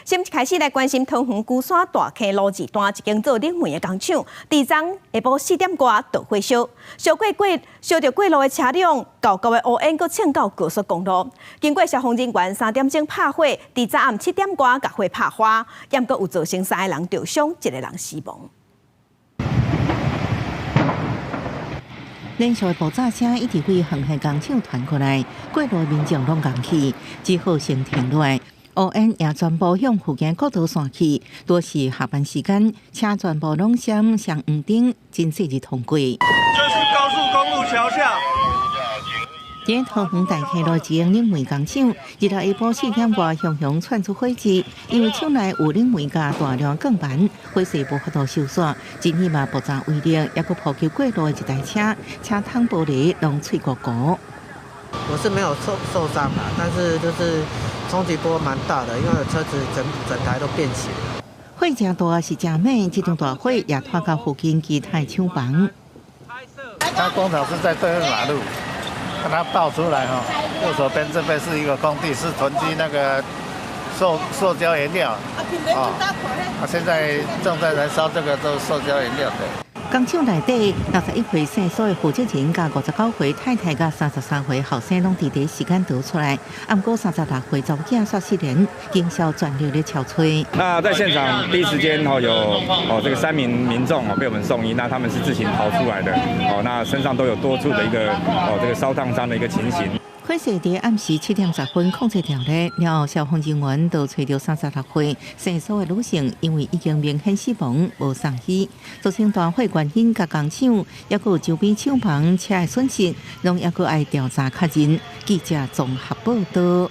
先开始来关心桃园龟山大坑路二段一间做冷门的工厂，第昨下晡4点多导火烧，烧着过路的车辆，高高的乌烟阁呛到高速公路。经过消防人员3点钟拍火，第昨暗7点多甲火拍花，也阁有造成3个人受伤，1个人死亡。连续的爆炸声一直为横向工厂传过来，过路的民众拢硬气，只好先停落来。乌烟也全部向附近国道散去，多是下班时间，车全部拢闪向黄灯，真细日通过。这是高速公路桥下。在桃园大溪路一间冷媒工厂，日头下晡4点多，熊熊窜出火迹，因为厂内有冷媒架大量钢板，火势无法度收煞，真气嘛爆炸威力，也佫破及过路的一台车，车窗玻璃拢碎鼓鼓。我是没有受伤啦，但是就是冲击波蛮大的，因为车子整台都变形。火真大是真美，这场大火也拖到附近其他厂房。它工厂是在对面马路，看它爆出来哈。右手边这边是一个工地，是囤积那个塑胶原料。现在正在燃烧这个都是塑胶原料的。工厂内底61岁生所的负责人甲59岁太太甲33岁后生拢伫第一时间逃出来，不过36岁查某囝煞失联，警消全力咧敲催。那在现场第一时间有这个3名民众被我们送医，那他们是自行逃出来的那身上都有多处的一个这个烧烫伤的一个情形。火势在暗时7点10分控制掉了后，消防人员就找到36岁生所的女性，因为已经明显死亡，无送医。造成大火原因甲工厂，也有周边厂房车的损失，拢也佫爱调查确认。记者综合报道。